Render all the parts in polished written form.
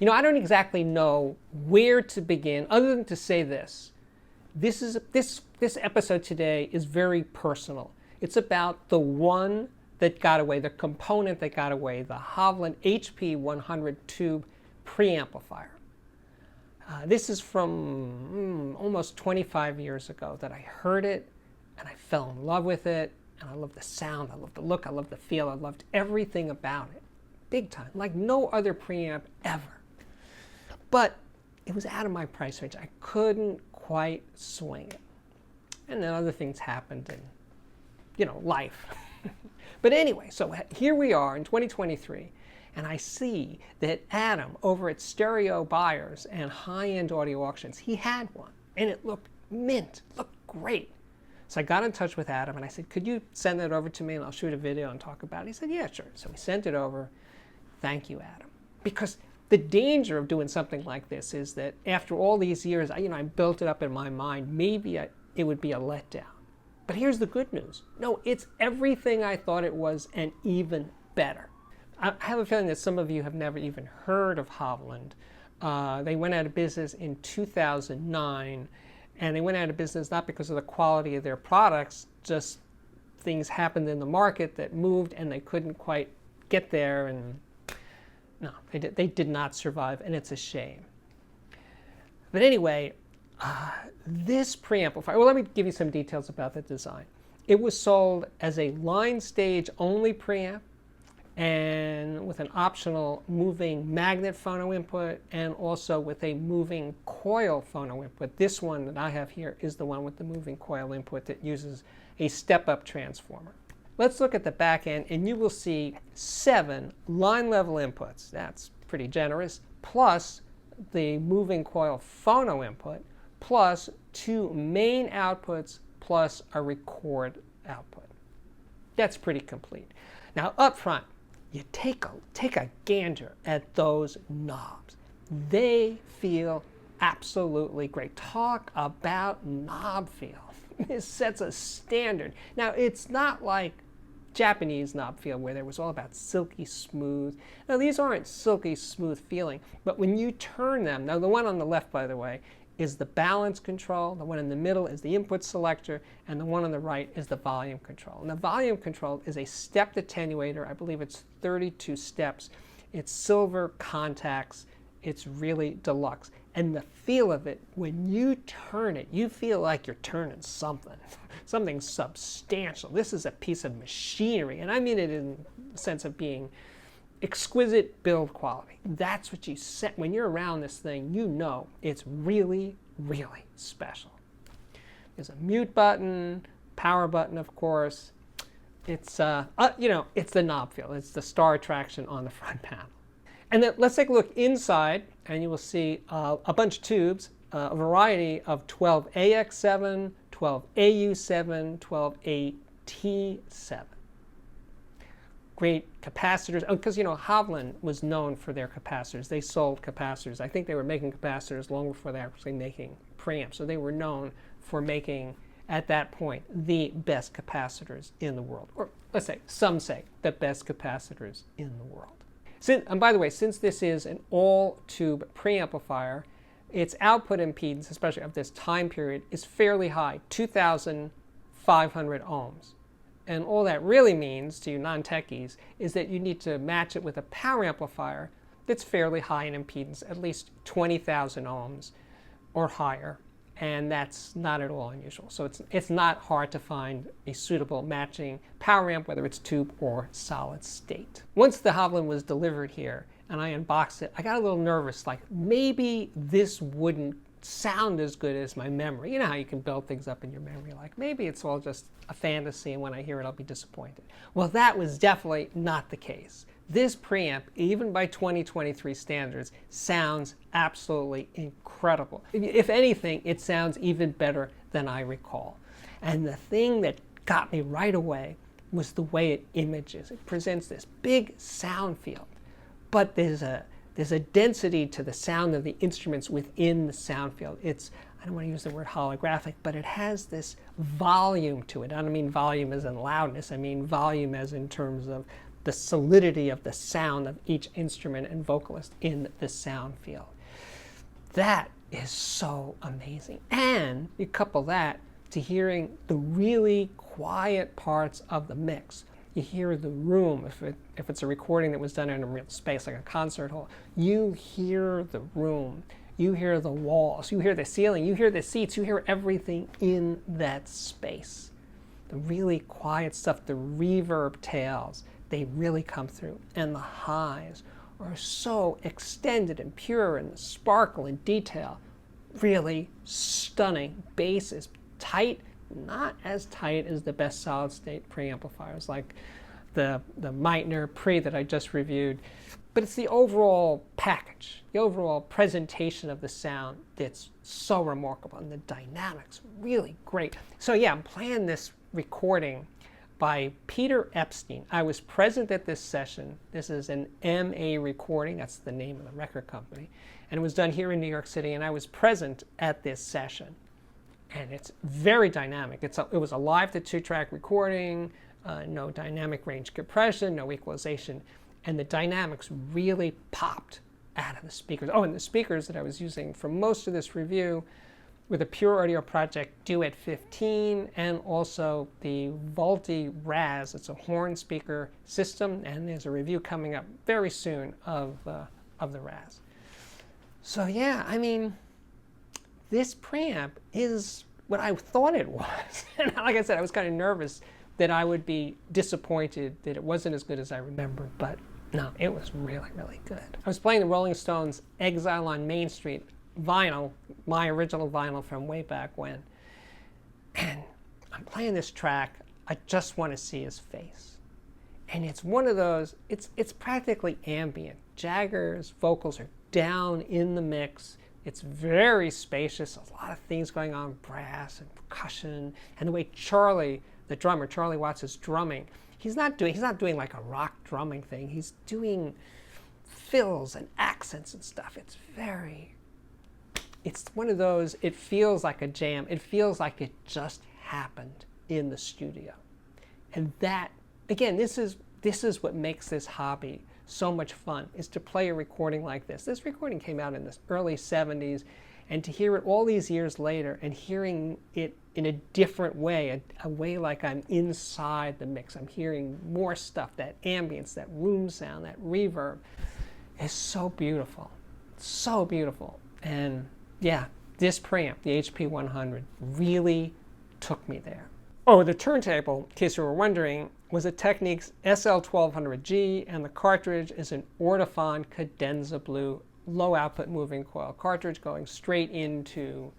You know, I don't exactly know where to begin other than to say this. This episode today is very personal. It's about the one that got away, the component that got away, the Hovland HP100 tube preamplifier. This is from almost 25 years ago that I heard it and I fell in love with it, and I loved the sound, I loved the look, I loved the feel, I loved everything about it. Big time, like no other preamp ever. But it was out of my price range. I couldn't quite swing it. And then other things happened in, you know, life. But anyway, so here we are in 2023, and I see that Adam over at Stereo Buyers and High-End Audio Auctions, he had one, and it looked mint, looked great. So I got in touch with Adam, and I said, could you send that over to me, and I'll shoot a video and talk about it? He said, yeah, sure. So we sent it over. Thank you, Adam. Because the danger of doing something like this is that after all these years, I built it up in my mind, maybe it would be a letdown. But here's the good news. No, it's everything I thought it was and even better. I have a feeling that some of you have never even heard of Hovland. They went out of business in 2009, and they went out of business not because of the quality of their products, just things happened in the market that moved and they couldn't quite get there, and no, they did not survive, and it's a shame. But anyway, this preamplifier, well, let me give you some details about the design. It was sold as a line stage only preamp, and with an optional moving magnet phono input, and also with a moving coil phono input. This one that I have here is the one with the moving coil input that uses a step-up transformer. Let's look at the back end, and you will see 7 line level inputs. That's pretty generous, plus the moving coil phono input, plus 2 main outputs, plus a record output. That's pretty complete. Now up front, you take a gander at those knobs. They feel absolutely great. Talk about knob feel. This sets a standard. Now, it's not like Japanese knob feel where there was all about silky smooth. Now, these aren't silky smooth feeling, but when you turn them, now the one on the left, by the way, is the balance control, the one in the middle is the input selector, and the one on the right is the volume control. And the volume control is a stepped attenuator. I believe it's 32 steps. It's silver contacts. It's really deluxe. And the feel of it, when you turn it, you feel like you're turning something, something substantial. This is a piece of machinery, and I mean it in the sense of being exquisite build quality. That's what you set when you're around this thing. You know it's really, really special. There's a mute button, power button, of course. It's it's the knob feel. It's the star attraction on the front panel. And then let's take a look inside, and you will see a bunch of tubes, a variety of 12AX7, 12AU7, 12AT7. Great capacitors, because Hovland was known for their capacitors. They sold capacitors. I think they were making capacitors long before they were actually making preamps. So they were known for making, at that point, the best capacitors in the world. Or let's say, some say, the best capacitors in the world. And by the way, since this is an all-tube preamplifier, its output impedance, especially of this time period, is fairly high, 2,500 ohms. And all that really means to you non-techies is that you need to match it with a power amplifier that's fairly high in impedance, at least 20,000 ohms or higher. And that's not at all unusual. So it's not hard to find a suitable matching power amp, whether it's tube or solid state. Once the Hovland was delivered here and I unboxed it, I got a little nervous, like maybe this wouldn't sound as good as my memory. You know how you can build things up in your memory, like maybe it's all just a fantasy and when I hear it I'll be disappointed. Well, that was definitely not the case. This preamp, even by 2023 standards, sounds absolutely incredible. If anything, it sounds even better than I recall. And the thing that got me right away was the way it images. It presents this big sound field, but there's a density to the sound of the instruments within the sound field. I don't want to use the word holographic, but it has this volume to it. I don't mean volume as in loudness. I mean volume as in terms of the solidity of the sound of each instrument and vocalist in the sound field. That is so amazing. And you couple that to hearing the really quiet parts of the mix. You hear the room, if it's a recording that was done in a real space, like a concert hall, you hear the room, you hear the walls, you hear the ceiling, you hear the seats, you hear everything in that space. The really quiet stuff, the reverb tails, they really come through. And the highs are so extended and pure, and the sparkle and detail, really stunning. Bass is tight, not as tight as the best solid state preamplifiers like the Meitner Pre that I just reviewed, but it's the overall package, the overall presentation of the sound that's so remarkable, and the dynamics really great. So yeah, I'm playing this recording by Peter Epstein. I was present at this session. This is an MA recording, that's the name of the record company, and it was done here in New York City, and I was present at this session. And it's very dynamic. It was a live to 2-track recording, no dynamic range compression, no equalization, and the dynamics really popped out of the speakers. Oh, and the speakers that I was using for most of this review were the Pure Audio Project Duet 15 and also the Vulti Raz. It's a horn speaker system, and there's a review coming up very soon of the Raz. So yeah, I mean, this preamp is what I thought it was. And like I said, I was kind of nervous that I would be disappointed that it wasn't as good as I remember, but no, it was really, really good. I was playing the Rolling Stones' Exile on Main Street vinyl, my original vinyl from way back when. And I'm playing this track, I just want to see his face. And it's one of those, it's practically ambient. Jagger's vocals are down in the mix. It's very spacious, a lot of things going on, brass and percussion, and the way Charlie, the drummer, Charlie Watts, is drumming. He's not doing like a rock drumming thing. He's doing fills and accents and stuff. It's one of those, it feels like a jam. It feels like it just happened in the studio. And that, again, this is what makes this hobby so much fun, is to play a recording like this. This recording came out in the early 70s, and to hear it all these years later and hearing it in a different way, a way like I'm inside the mix. I'm hearing more stuff, that ambience, that room sound, that reverb is so beautiful. So beautiful. And yeah, this preamp, the HP 100, really took me there. Oh, the turntable, in case you were wondering, was a Technics SL1200G, and the cartridge is an Ortofon Cadenza Blue low output moving coil cartridge going straight into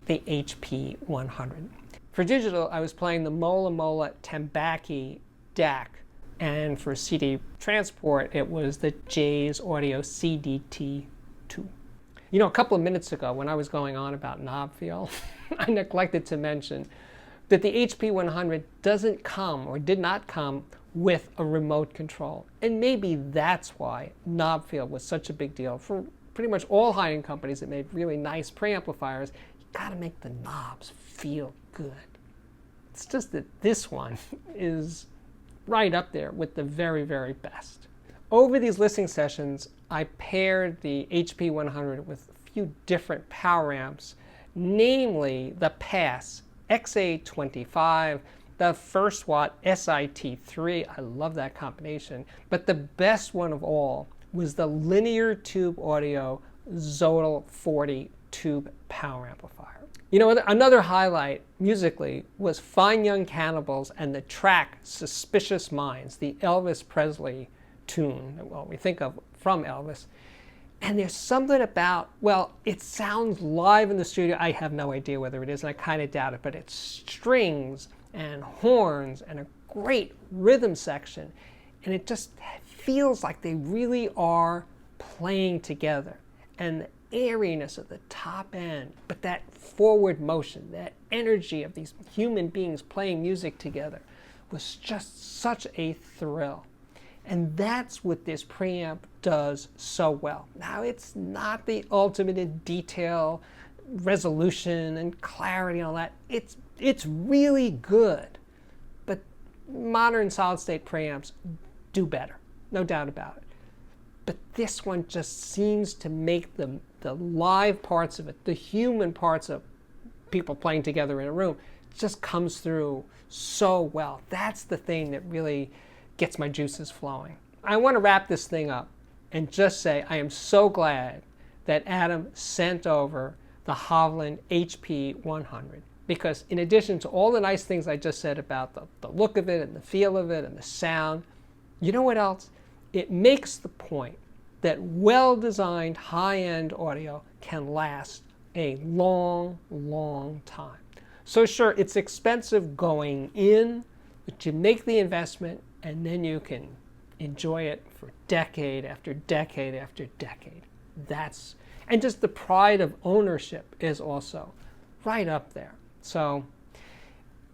the HP 100. For digital, I was playing the Mola Mola Tambaki DAC, and for CD transport, it was the J's Audio CDT2. You know, a couple of minutes ago when I was going on about knob feel, I neglected to mention that the HP 100 doesn't come, or did not come, with a remote control. And maybe that's why knob feel was such a big deal. For pretty much all high-end companies that made really nice preamplifiers, you gotta make the knobs feel good. It's just that this one is right up there with the very, very best. Over these listening sessions, I paired the HP 100 with a few different power amps, namely the Pass XA25, the First Watt SIT3, I love that combination, but the best one of all was the Linear Tube Audio Zodal 40 tube power amplifier. You know, another highlight musically was Fine Young Cannibals and the track Suspicious Minds, the Elvis Presley tune, well, we think of from Elvis. And there's something about, well, it sounds live in the studio. I have no idea whether it is, and I kind of doubt it, but it's strings and horns and a great rhythm section. And it just feels like they really are playing together. And the airiness of the top end, but that forward motion, that energy of these human beings playing music together was just such a thrill. And that's what this preamp does so well. Now, it's not the ultimate in detail, resolution, and clarity and all that. It's really good. But modern solid-state preamps do better, no doubt about it. But this one just seems to make the live parts of it, the human parts of people playing together in a room, just comes through so well. That's the thing that really gets my juices flowing. I want to wrap this thing up and just say I am so glad that Adam sent over the Hovland HP 100, because in addition to all the nice things I just said about the look of it and the feel of it and the sound, you know what else? It makes the point that well-designed high-end audio can last a long, long time. So sure, it's expensive going in, but you make the investment and then you can enjoy it for decade after decade after decade. And just the pride of ownership is also right up there. So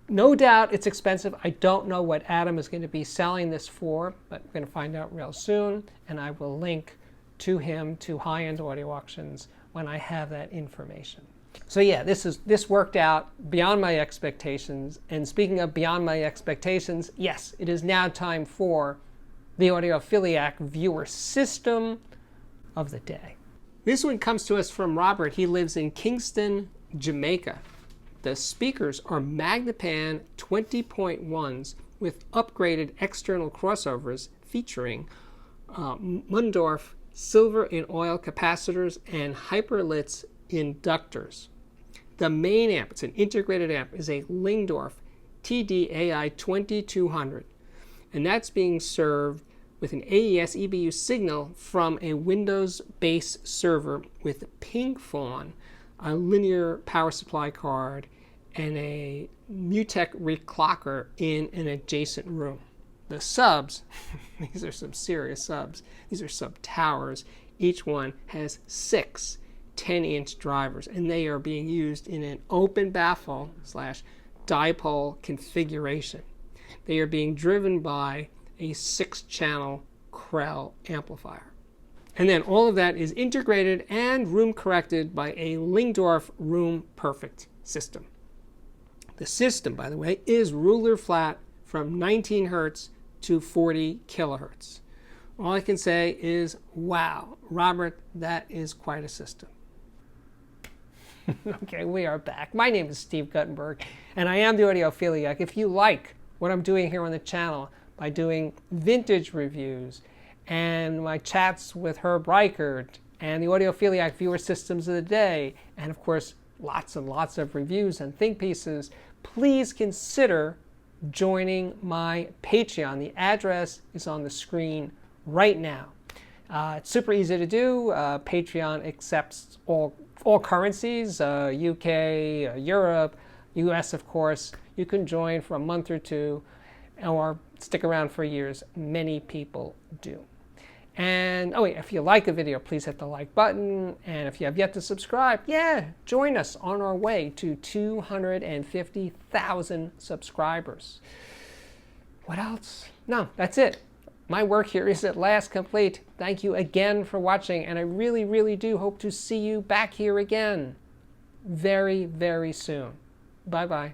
no doubt it's expensive. I don't know what Adam is going to be selling this for, but we're going to find out real soon. And I will link to him to high-end audio auctions when I have that information. So yeah, this worked out beyond my expectations. And speaking of beyond my expectations, yes, it is now time for the Audiophiliac viewer system of the day. This one comes to us from Robert. He lives in Kingston, Jamaica. The speakers are Magnepan 20.1s with upgraded external crossovers featuring Mundorf silver and oil capacitors and Hyperlitz inductors. The main amp, it's an integrated amp, is a Lingdorf TD-AI 2200, and that's being served with an AES EBU signal from a Windows base server with Ping Fawn, a linear power supply card, and a Mutec reclocker in an adjacent room. The subs, these are some serious subs. These are sub towers. Each one has 6 10-inch drivers, and they are being used in an open baffle / dipole configuration. They are being driven by a 6-channel Krell amplifier. And then all of that is integrated and room corrected by a Lingdorf Room Perfect system. The system, by the way, is ruler flat from 19 hertz to 40 kilohertz. All I can say is, wow, Robert, that is quite a system. Okay, we are back. My name is Steve Guttenberg, and I am the Audiophiliac. If you like what I'm doing here on the channel by doing vintage reviews and my chats with Herb Reichert and the Audiophiliac viewer systems of the day, and of course, lots and lots of reviews and think pieces, please consider joining my Patreon. The address is on the screen right now. It's super easy to do. Patreon accepts all currencies, UK, Europe, US, of course. You can join for a month or two or stick around for years. Many people do. And if you like a video, please hit the like button. And if you have yet to subscribe, join us on our way to 250,000 subscribers. What else? No, that's it. My work here is at last complete. Thank you again for watching, and I really, really do hope to see you back here again very, very soon. Bye-bye.